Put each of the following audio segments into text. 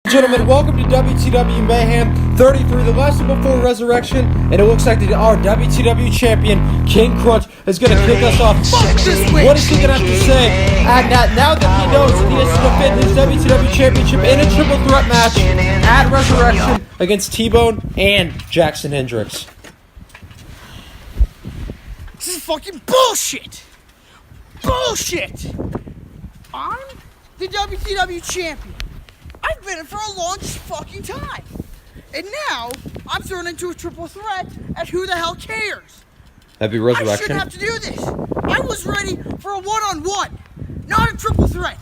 Gentlemen, welcome to WTW Mayhem 33, the last one before Resurrection, and it looks like our WTW champion, King Crunch, is going to kick us off. What is he going to have to say? And now that he knows that he has to defend his WTW championship in a triple threat match at Resurrection against T-Bone and Jackson Hendricks. This is fucking bullshit! Bullshit! I'm the WTW champion. I've been it for a long fucking time. And now, I'm thrown into a triple threat, and who the hell cares? That'd be Resurrection. I shouldn't have to do this. I was ready for a one-on-one, not a triple threat.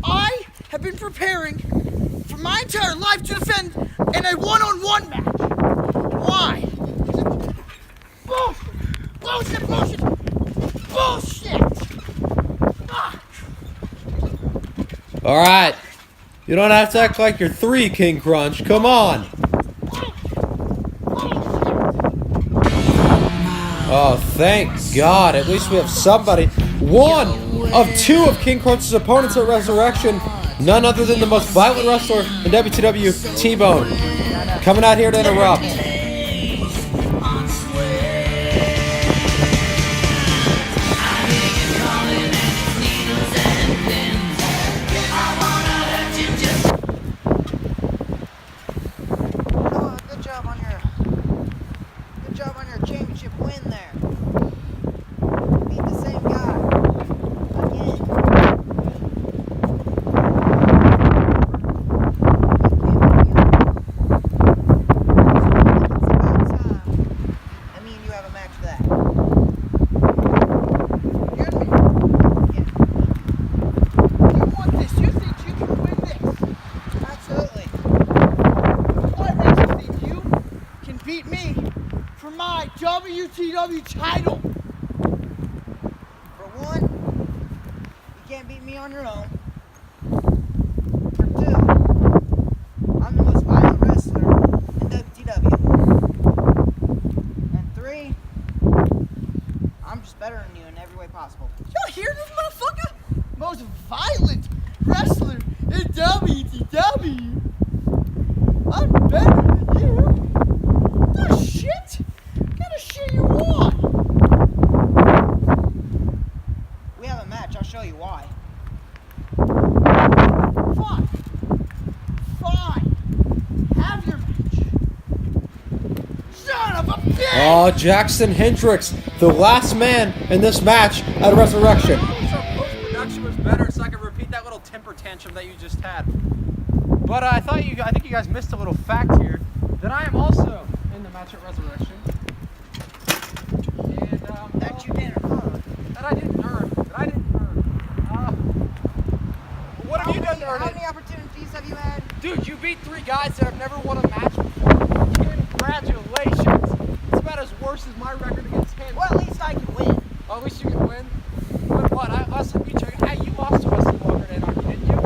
I have been preparing for my entire life to defend in a one-on-one match. Why? Bullshit! Bullshit! Bullshit! Fuck! Alright. You don't have to act like you're 3, King Crunch. Come on. Oh, thank God. At least we have somebody. One of 2 of King Crunch's opponents at Resurrection. None other than the most violent wrestler in WTW, T-Bone. Coming out here to interrupt. WTW title. For one, you can't beat me on your own. For 2, I'm the most violent wrestler in WTW. And 3, I'm just better than you in every way possible. Y'all hear this motherfucker? Most violent wrestler in WTW. I'm better than you. The shit? Shit you want? We have a match, I'll show you why. Fine. Have your match. Son of a bitch! Oh, Jackson Hendricks, the last man in this match at Resurrection. I wish our post-production was better so I could repeat that little temper tantrum that you just had. But I think you guys missed a little fact here that I am also in the match at Resurrection. That you didn't earn. That I didn't earn. What have you done to earn How it? many opportunities have you had? Dude, you beat 3 guys that have never won a match before. Congratulations. It's about as worse as my record against him. Well, at least I can win. Oh, at least you can win. Win what? Us and each other. Hey, you lost to us in Walker and Anarchy, didn't you?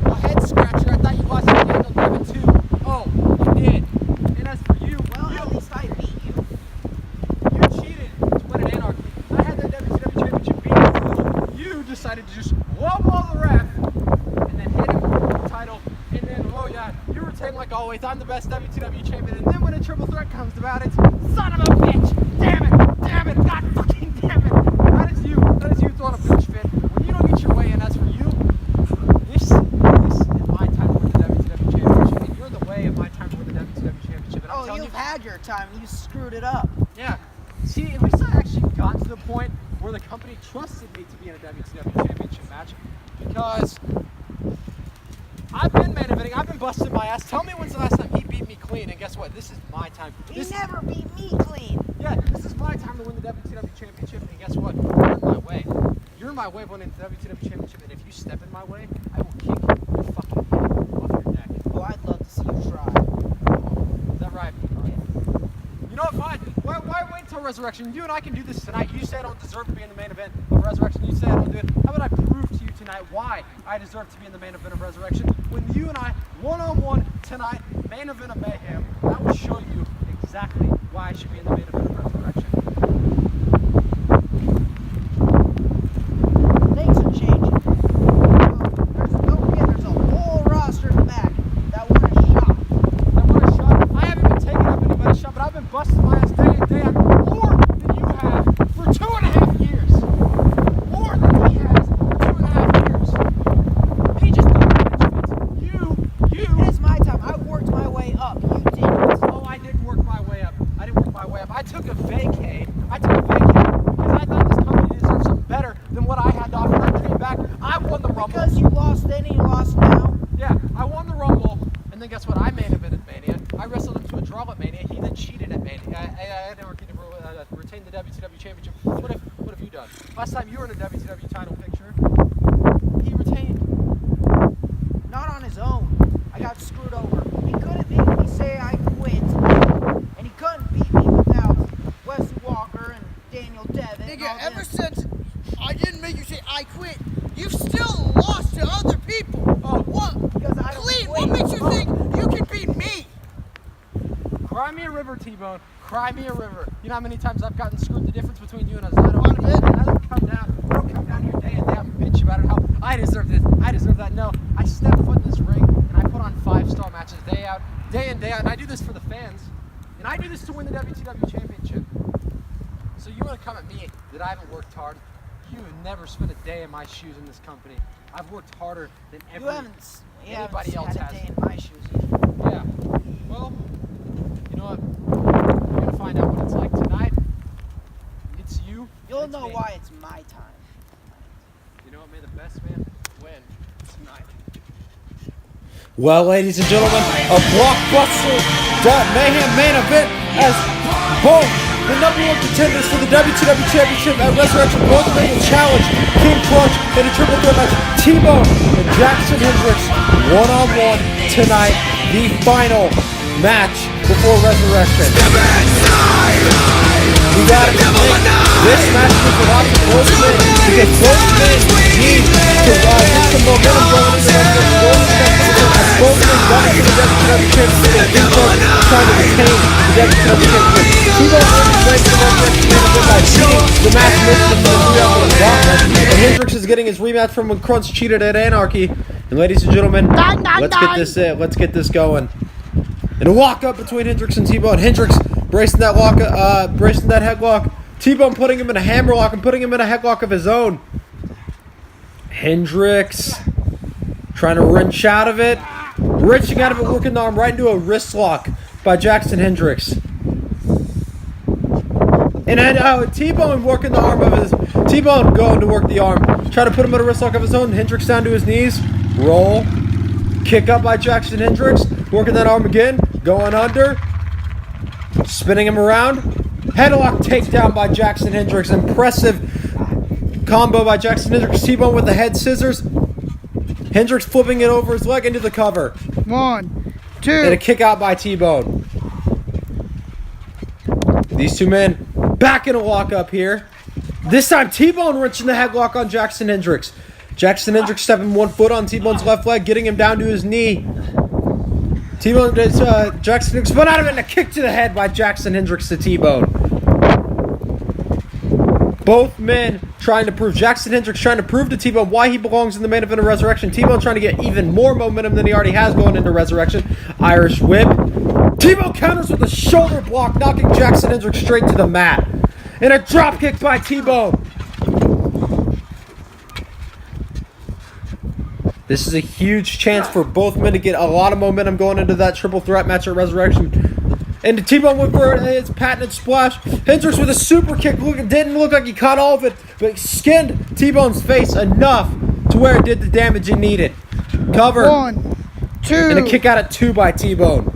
A head scratcher. I thought you lost to Daniel David too. Oh, you did. And as for you, well, at least I beat you. You cheated to win an Anarchy. I had that WTW championship beat. You decided to just lowball the ref and then hit him with the title. And then, oh yeah, you retain like always. I'm the best WTW champion. And then when a triple threat comes about it, son of a bitch! Damn it! God fucking damn it! That is you throwing a bitch fit. When you don't get your way in, as for you, this is my time to win the WTW championship. And you're in the way of my time to win the WTW championship. And I'm telling you've had your time. You screwed it up. Yeah. See, at least I actually got to the point where the company trusted me to be in a WTW championship match because I've been main eventing, I've been busting my ass. Tell me when's the last time he beat me clean, and guess what? This is my time. He never beat me clean. Yeah, this is my time to win the WTW championship, and guess what? You're in my way. You're in my way of winning the WTW championship, and if you step in my way, I will kick your fucking head off your neck. Oh, I'd love to see you try. Is that right? You know what, fine. Why wait until Resurrection? You and I can do this tonight. You say I don't deserve to be in the main event of Resurrection. You say I don't do it. How about I prove to you tonight why I deserve to be in the main event of Resurrection? When you and I, one-on-one tonight, main event of Mayhem, I will show you exactly why I should be in the main event of Resurrection. Things are changing. There's a whole roster in the back. And then guess what? I main evented Mania. I wrestled him to a draw at Mania. He then cheated at Mania. I didn't retain the WTW Championship. What have you done? Last time you were in a WTW title picture, he retained. Not on his own. I got screwed over. He couldn't make me say I quit. And he couldn't beat me without Wesley Walker and Daniel Devitt. Nigga, ever since I didn't make you say I quit, you've still lost to other people. Oh, What? because I don't Clean, quit. what makes you think you can beat me? Cry me a river, T-Bone. Cry me a river. You know how many times I've gotten screwed? The difference between you and Azado. I don't come down here day and day and bitch about it. How I deserve this. I deserve that. No, I step foot in this ring and I put on 5-star matches day in, day out. And I do this for the fans. And I do this to win the WTW Championship. So you want to come at me that I haven't worked hard? You have never spent a day in my shoes in this company. I've worked harder than anybody else had has. a day in my shoes either. Yeah. Well, you know what? You're gonna find out what it's like tonight. It's you. You'll it's know me. why it's my time. You know what? May the best man win tonight. Well, ladies and gentlemen, a blockbuster Mayhem main event as both the #1 contenders for the WTW Championship at Resurrection both men will challenge King Crunch in a triple threat match. T-Bone and Jackson Hendricks one-on-one tonight, the final match before Resurrection. We gotta admit, this match was a lot for both men because both men need to get some momentum going into Resurrection. Both men got into the WTW Championship and King Crunch trying to retain the WTW Championship. T-Bone played for the Resurrection by cheating the match missed from the 3-hour gauntlet. And Hendricks is getting his rematch from when Crunch cheated at Anarchy. And ladies and gentlemen, let's get this going. And a walk up between Hendricks and T-Bone. Hendricks bracing that headlock. T-Bone putting him in a hammerlock and putting him in a headlock of his own. Hendricks trying to wrench out of it. Wrenching out of it, working the arm right into a wrist lock by Jackson Hendricks. And then T-Bone working the arm of his... T-Bone going to work the arm. Trying to put him in a wrist lock of his own. Hendricks down to his knees. Roll. Kick up by Jackson Hendricks. Working that arm again. Going under. Spinning him around. Headlock takedown by Jackson Hendricks. Impressive combo by Jackson Hendricks. T-Bone with the head scissors. Hendricks flipping it over his leg into the cover. 1, 2. And a kick out by T-Bone. These two men back in a lock up here. This time T-Bone wrenching the headlock on Jackson Hendricks. Jackson Hendricks stepping one foot on T-Bone's left leg, getting him down to his knee. T-Bone does Jackson Hendricks spun out of it and a kick to the head by Jackson Hendricks to T-Bone. Both men trying to prove, Jackson Hendricks trying to prove to T-Bone why he belongs in the main event of Resurrection. T-Bone trying to get even more momentum than he already has going into Resurrection. Irish whip. T-Bone counters with a shoulder block, knocking Jackson Hendricks straight to the mat. And a drop kick by T-Bone. This is a huge chance for both men to get a lot of momentum going into that triple threat match at Resurrection. And T-Bone went for his patented splash. Hendricks with a super kick. Didn't look like he caught all of it, but skinned T-Bone's face enough to where it did the damage it needed. Cover. 1, 2. And a kick out at 2 by T-Bone.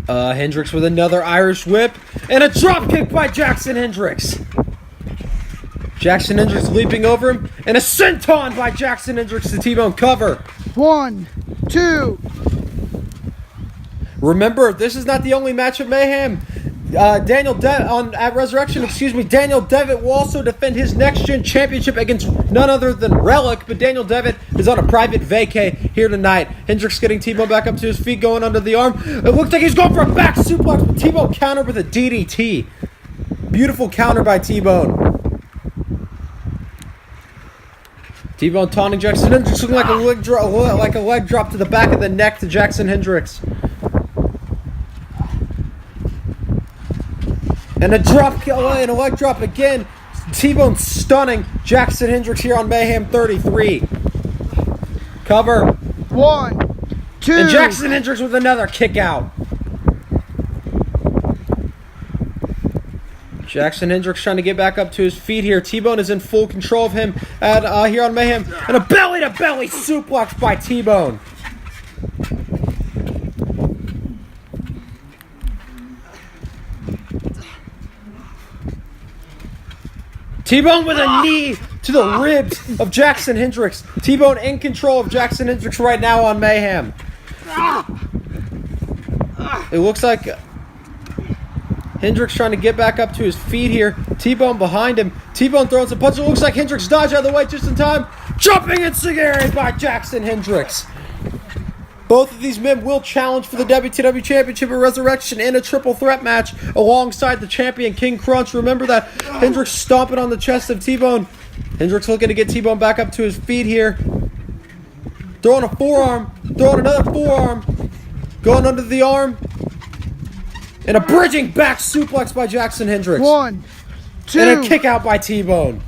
Hendricks with another Irish whip. And a drop kick by Jackson Hendricks. Jackson Hendricks leaping over him. And a senton by Jackson Hendricks to T-Bone. Cover. 1, 2. Remember, this is not the only match of Mayhem. Daniel Devitt will also defend his next-gen championship against none other than Relic, but Daniel Devitt is on a private vacay here tonight. Hendricks getting T-Bone back up to his feet, going under the arm. It looks like he's going for a back suplex, but T-Bone countered with a DDT. Beautiful counter by T-Bone. T-Bone taunting Jackson Hendricks, looking like a leg drop to the back of the neck to Jackson Hendricks. And a drop and a leg drop again. T-Bone stunning Jackson Hendricks here on Mayhem 33. Cover. 1, 2. And Jackson Hendricks with another kick out. Jackson Hendricks trying to get back up to his feet here. T-Bone is in full control of him here on Mayhem. And a belly-to-belly suplex by T-Bone. T-Bone with a knee to the ribs of Jackson Hendricks. T-Bone in control of Jackson Hendricks right now on Mayhem. It looks like Hendricks trying to get back up to his feet here. T-Bone behind him. T-Bone throwing some punches. It looks like Hendricks dodged out of the way just in time. Jumping enziguri by Jackson Hendricks. Both of these men will challenge for the WTW Championship at Resurrection in a triple threat match alongside the champion King Crunch. Remember that Hendricks stomping on the chest of T-Bone. Hendricks looking to get T-Bone back up to his feet here. Throwing a forearm. Throwing another forearm. Going under the arm. And a bridging back suplex by Jackson Hendricks. 1, 2. And a kick out by T-Bone.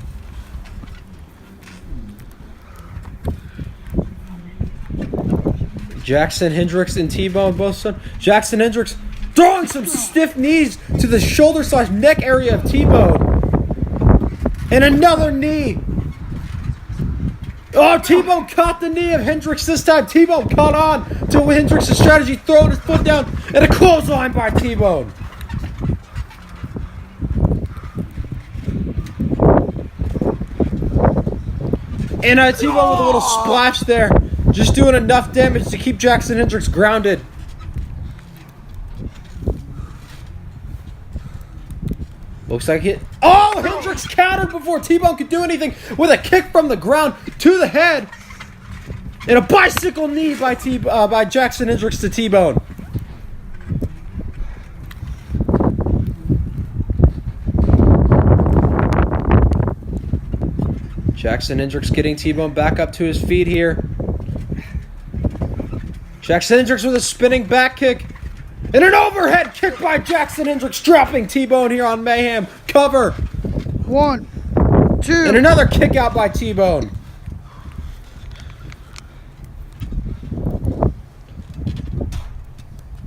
Jackson Hendricks and T-Bone both. Jackson Hendricks throwing some stiff knees to the shoulder/neck area of T-Bone. And another knee. Oh, T-Bone caught the knee of Hendricks this time. T-Bone caught on to Hendricks' strategy, throwing his foot down, and a clothesline by T-Bone. And T-Bone with a little splash there, just doing enough damage to keep Jackson Hendricks grounded. Looks like it. Oh, Hendricks countered before T-Bone could do anything with a kick from the ground to the head. And a bicycle knee by Jackson Hendricks to T-Bone. Jackson Hendricks getting T-Bone back up to his feet here. Jackson Hendricks with a spinning back kick. And an overhead kick by Jackson Hendricks, dropping T-Bone here on Mayhem. Cover. 1, 2. And another kick out by T-Bone.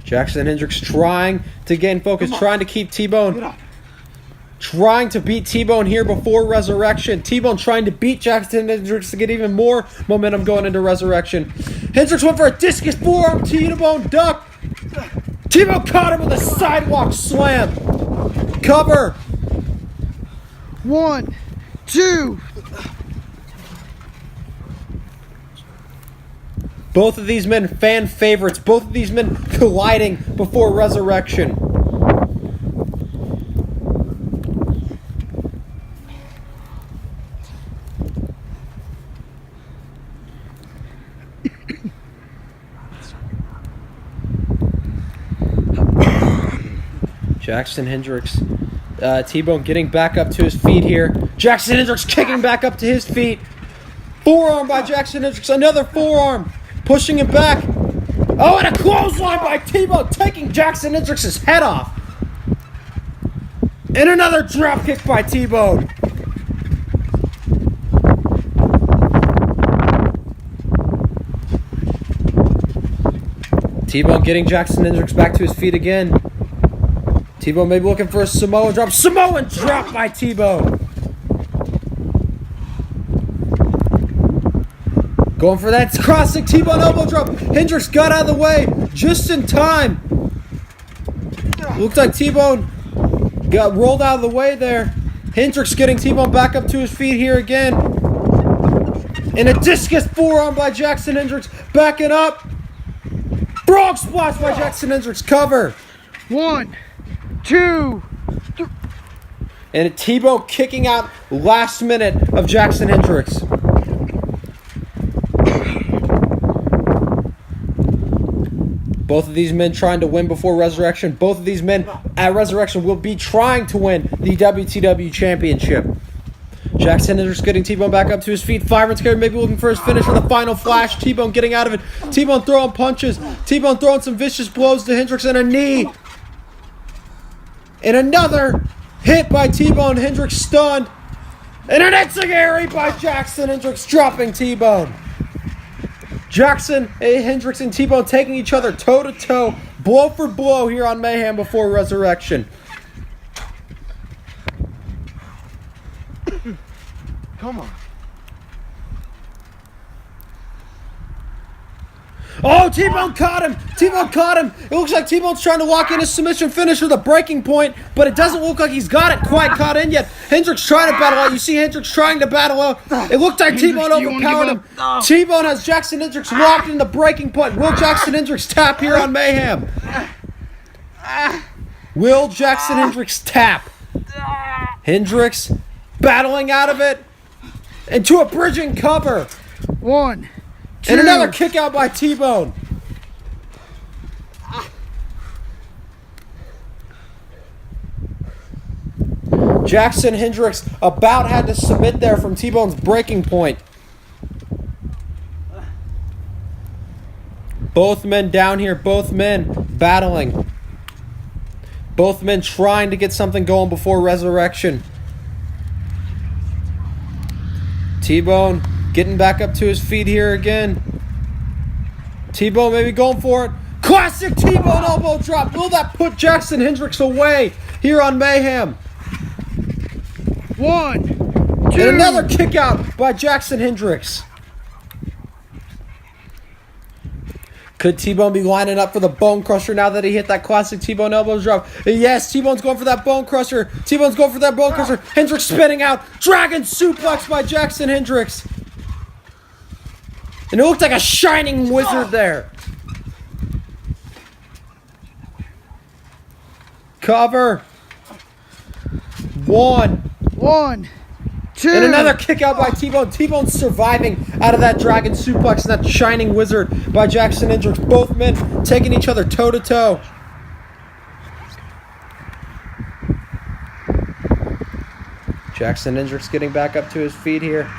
Jackson Hendricks trying to gain focus, trying to keep T-Bone. Trying to beat T-Bone here before Resurrection. T-Bone trying to beat Jackson Hendricks to get even more momentum going into Resurrection. Hendricks went for a discus forearm. T-Bone duck. T-Bone caught him with a sidewalk slam. Cover. 1, 2. Both of these men fan favorites. Both of these men colliding before Resurrection. Jackson Hendricks, T-Bone getting back up to his feet here. Jackson Hendricks kicking back up to his feet. Forearm by Jackson Hendricks, another forearm, pushing him back. Oh, and a clothesline by T-Bone, taking Jackson Hendricks' head off. And another drop kick by T-Bone. T-Bone getting Jackson Hendricks back to his feet again. T-Bone maybe looking for a Samoan drop. Samoan drop by T-Bone. Going for that crossing T-Bone elbow drop. Hendricks got out of the way just in time. Looks like T-Bone got rolled out of the way there. Hendricks getting T-Bone back up to his feet here again. And a discus forearm by Jackson Hendricks. Backing up. Frog splash by Jackson Hendricks. Cover. 1, 2. And a T-Bone kicking out last minute of Jackson Hendricks. Both of these men trying to win before Resurrection. Both of these men at Resurrection will be trying to win the WTW Championship. Jackson Hendricks getting T-Bone back up to his feet. Fireman's carry, maybe looking for his finish for the final flash. T-Bone getting out of it. T-Bone throwing punches. T-Bone throwing some vicious blows to Hendricks and a knee. And another hit by T-Bone. Hendricks stunned. And an enziguri by Jackson Hendricks, dropping T-Bone. Jackson, Hendricks, and T-Bone taking each other toe-to-toe, blow for blow here on Mayhem before Resurrection. Come on. Oh, T-Bone caught him. T-Bone caught him. It looks like T-Bone's trying to lock in his submission finish with a breaking point, but it doesn't look like he's got it quite caught in yet. Hendricks trying to battle out. You see Hendricks trying to battle out. It looked like T-Bone overpowered him. T-Bone has Jackson Hendricks locked in the breaking point. Will Jackson Hendricks tap here on Mayhem? Will Jackson Hendricks tap? Hendricks battling out of it into a bridging cover. 1, 2. And another kick out by T-Bone. Jackson Hendricks about had to submit there from T-Bone's breaking point. Both men down here, both men battling. Both men trying to get something going before Resurrection. T-Bone getting back up to his feet here again. T-Bone maybe going for it. Classic T-Bone elbow drop. Will that put Jackson Hendricks away here on Mayhem? 1, 2. And another kick out by Jackson Hendricks. Could T-Bone be lining up for the Bone Crusher now that he hit that classic T-Bone elbow drop? Yes, T-Bone's going for that Bone Crusher. T-Bone's going for that Bone Crusher. Hendricks spinning out. Dragon suplex by Jackson Hendricks. And it looked like a shining wizard there. Cover. 1. 1, 2. And another kick out by T-Bone. T-Bone surviving out of that dragon suplex and that shining wizard by Jackson Hendricks. Both men taking each other toe to toe. Jackson Hendricks getting back up to his feet here.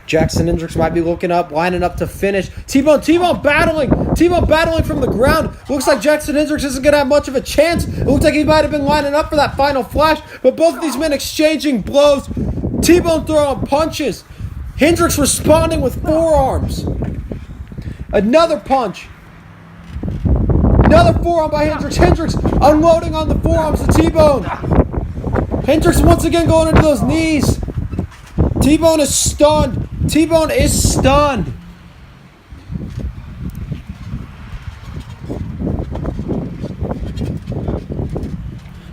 Jackson Hendricks might be looking up, lining up to finish. T-Bone battling. T-Bone battling from the ground. Looks like Jackson Hendricks isn't going to have much of a chance. It looks like he might have been lining up for that final flash, but both of these men exchanging blows. T-Bone throwing punches. Hendricks responding with forearms. Another punch. Another forearm by Hendricks. Hendricks unloading on the forearms of T-Bone. Hendricks once again going into those knees. T-Bone is stunned. T-Bone is stunned.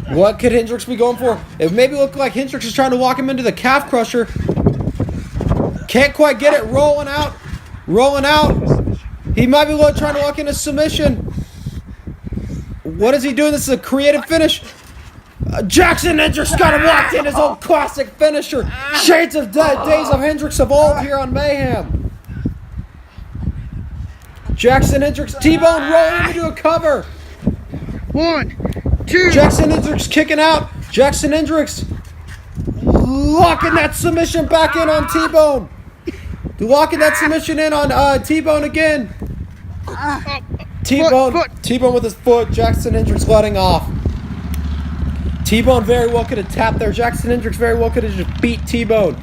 What could Hendricks be going for? It maybe looked like Hendricks is trying to walk him into the calf crusher. Can't quite get it. Rolling out. Rolling out. He might be trying to walk into submission. What is he doing? This is a creative finish. Jackson Hendricks got him locked in his own classic finisher. Shades of days of Hendricks of old here on Mayhem. Jackson Hendricks, T-Bone rolling into a cover. 1, 2. Jackson Hendricks kicking out. Jackson Hendricks locking that submission back in on T-Bone. Locking that submission in on T-Bone again. T-Bone with his foot. Jackson Hendricks letting off. T-Bone very well could have tapped there. Jackson Hendricks very well could have just beat T-Bone.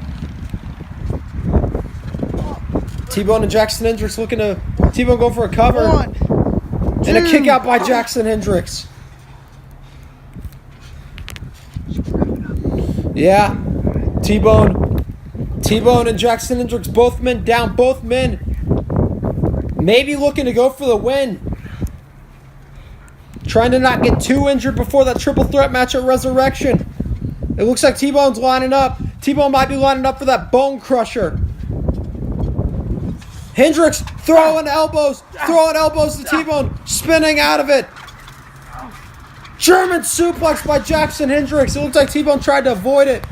T-Bone and Jackson Hendricks looking to... T-Bone going for a cover. 1, 2. And a kick out by Jackson Hendricks. Yeah. T-Bone and Jackson Hendricks, both men down. Both men maybe looking to go for the win. Trying to not get too injured before that triple threat match at Resurrection. It looks like T-Bone's lining up. T-Bone might be lining up for that Bone Crusher. Hendricks throwing elbows to T-Bone, spinning out of it. German suplex by Jackson Hendricks. It looks like T-Bone tried to avoid it.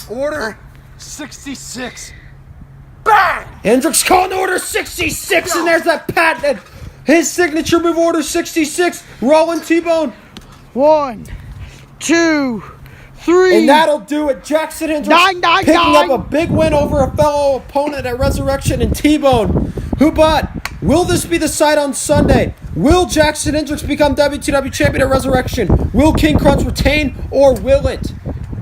Order 66. Bang! Hendricks calling order 66, and there's that patented, his signature move, order 66. Rolling T-Bone. 1, 2, 3. And that'll do it. Jackson Hendricks picking up a big win over a fellow opponent at Resurrection and T-Bone. Will this be the sight on Sunday? Will Jackson Hendricks become WTW champion at Resurrection? Will King Crunch retain, or will it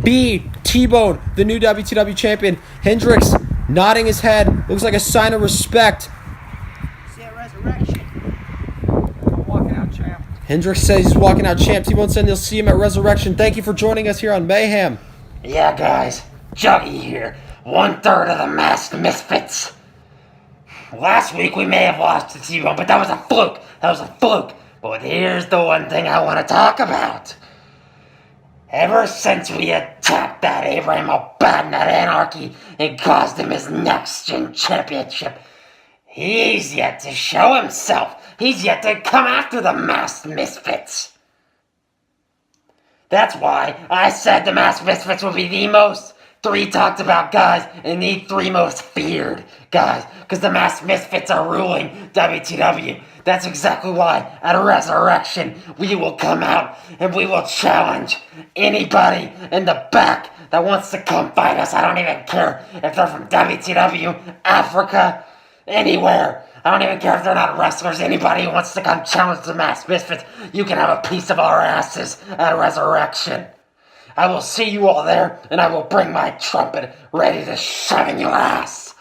be T-Bone, the new WTW champion? Hendricks nodding his head. Looks like a sign of respect. See you at Resurrection. I'm walking out, champ. Hendricks says he's walking out champ. T-Bone said he'll see him at Resurrection. Thank you for joining us here on Mayhem. Yeah, guys, Juggy here, 1/3 of the masked Misfits. Last week we may have lost to T-Bone, but that was a fluke. But here's the one thing I want to talk about. Ever since we attacked that Abraham O'Baden at Anarchy and caused him his next-gen championship, he's yet to show himself. He's yet to come after the masked Misfits. That's why I said the masked Misfits would be the most 3 talked about guys and the 3 most feared guys, because the masked Misfits are ruling WTW. That's exactly why at Resurrection we will come out and we will challenge anybody in the back that wants to come fight us. I don't even care if they're from WTW, Africa, anywhere. I don't even care if they're not wrestlers. Anybody who wants to come challenge the masked Misfits, you can have a piece of our asses at Resurrection. I will see you all there, and I will bring my trumpet ready to shove in your ass.